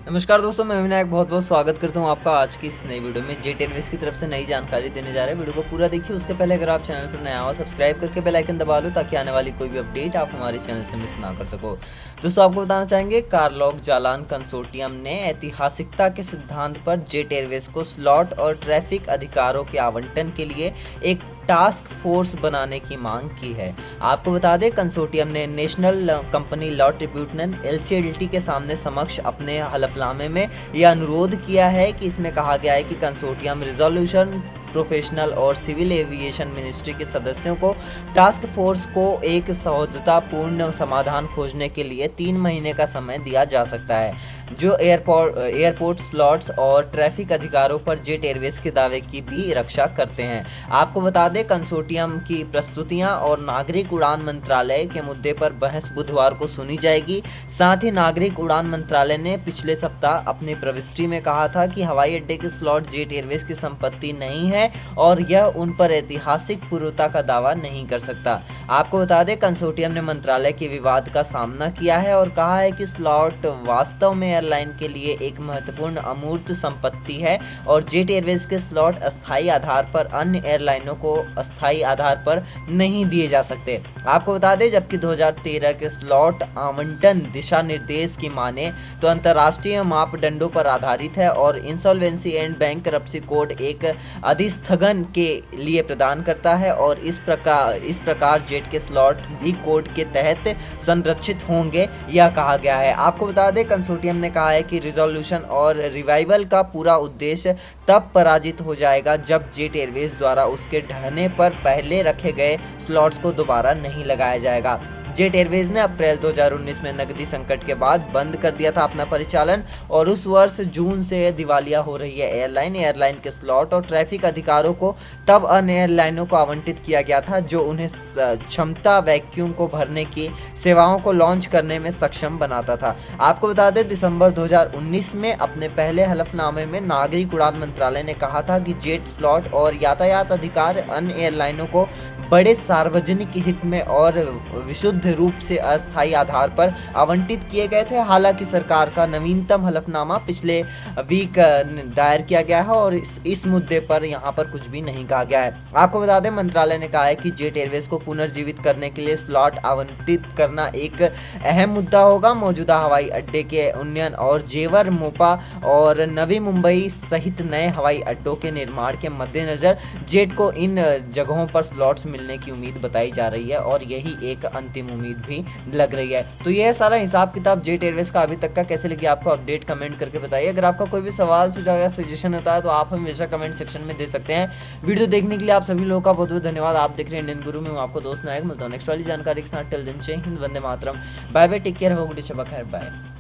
नमस्कार दोस्तों, मैं विनायक बहुत बहुत स्वागत करता हूं आपका आज की इस नई वीडियो में। जेट एयरवेज की तरफ से नई जानकारी देने जा रहे हैं। वीडियो को पूरा देखिए। उसके पहले अगर आप चैनल पर नया हो सब्सक्राइब करके बेल आइकन दबा लो ताकि आने वाली कोई भी अपडेट आप हमारे चैनल से मिस ना कर सको। दोस्तों, आपको बताना चाहेंगे कारलॉग जालान कंसोर्टियम ने ऐतिहासिकता के सिद्धांत पर जेट एयरवेज को स्लॉट और ट्रैफिक अधिकारों के आवंटन के लिए एक टास्क फोर्स बनाने की मांग की है। आपको बता दें, कंसोर्टियम ने नेशनल कंपनी लॉ ट्रिब्यूनल एलसीएलटी के सामने समक्ष अपने हलफनामे में यह अनुरोध किया है कि इसमें कहा गया है कि कंसोर्टियम रिजोल्यूशन प्रोफेशनल और सिविल एविएशन मिनिस्ट्री के सदस्यों को टास्क फोर्स को एक सौहार्दपूर्ण समाधान खोजने के लिए 3 महीने का समय दिया जा सकता है, जो एयरपोर्ट स्लॉट्स और ट्रैफिक अधिकारों पर जेट एयरवेज के दावे की भी रक्षा करते हैं। आपको बता दें, कंसोर्टियम की प्रस्तुतियां और नागरिक उड़ान मंत्रालय के मुद्दे पर बहस बुधवार को सुनी जाएगी। साथ ही नागरिक उड़ान मंत्रालय ने पिछले सप्ताह अपनी प्रविष्टि में कहा था कि हवाई अड्डे के स्लॉट जेट एयरवेज की संपत्ति नहीं है और यह उन पर ऐतिहासिक पूर्वता का दावा नहीं कर सकता। आपको बता दें, कंसोर्टियम ने मंत्रालय के विवाद का सामना किया है और कहा है कि स्लॉट वास्तव में एयरलाइन के लिए एक महत्वपूर्ण अमूर्त संपत्ति है और जेट एयरवेज के स्लॉट अस्थायी आधार पर अन्य एयरलाइनों को अस्थायी आधार पर नहीं दिए जा सकते। आपको बता दें, जबकि 2013 के स्लॉट आवंटन दिशा निर्देश की माने तो अंतर्राष्ट्रीय मापदंडों पर आधारित है और इंसॉल्वेंसी एंड बैंकरप्सी कोड एक अधिस्थगन के लिए प्रदान करता है और इस प्रकार जेट के स्लॉट भी कोड के तहत संरक्षित होंगे, यह कहा गया है। आपको बता दें, कंसोर्टियम ने कहा है कि रिजोल्यूशन और रिवाइवल का पूरा उद्देश्य तब पराजित हो जाएगा जब जेट एयरवेज द्वारा उसके ढहने पर पहले रखे गए स्लॉट्स को दोबारा नहीं लगाया जाएगा। जेट एयरवेज ने अप्रैल 2019 में नकदी संकट के बाद बंद कर दिया था अपना परिचालन और उस वर्ष जून से दिवालिया हो रही है एयरलाइन के स्लॉट और ट्रैफिक अधिकारों को तब अन्य एयरलाइनों को आवंटित किया गया था जो उन्हें क्षमता वैक्यूम को भरने की सेवाओं को लॉन्च करने में सक्षम बनाता था। आपको बता दें, दिसंबर 2019 में अपने पहले हलफनामे में नागरिक उड़ान मंत्रालय ने कहा था कि जेट स्लॉट और यातायात अधिकार अन्य एयरलाइनों को बड़े सार्वजनिक हित में और विशुद्ध रूप से अस्थायी आधार पर आवंटित किए गए थे। हालांकि सरकार का नवीनतम हलफनामा पिछले वीक दायर किया गया है और इस मुद्दे पर यहाँ पर कुछ भी नहीं कहा गया है। आपको बता दें, मंत्रालय ने कहा है कि जेट एयरवेज को पुनर्जीवित करने के लिए स्लॉट आवंटित करना एक अहम मुद्दा होगा। मौजूदा हवाई अड्डे के उन्नयन और जेवर, मोपा और नवी मुंबई सहित नए हवाई अड्डों के निर्माण के मद्देनजर जेट को इन जगहों पर स्लॉट्स मिलने की उम्मीद बताई जा रही है और यही एक अंतिम उम्मीद भी लग रही है। तो यह सारा हिसाब किताब जेट एयरवेज का अभी तक का कैसे लगी आपको अपडेट कमेंट करके बताइए। अगर आपका कोई भी सवाल, सुझाव या सजेशन होता है तो आप हमेशा कमेंट सेक्शन में दे सकते हैं। वीडियो देखने के लिए आप सभी लोगों का बहुत बहुत धन्यवाद। आप देख रहे हैं इंडियन गुरु में, आपको दोस्त नायक। मिलता हूं नेक्स्ट वाली जानकारी के साथ। टिल देन जय Hind, Vande Mataram, bye bye, take care, हो गुड, शबा खैर, बाय।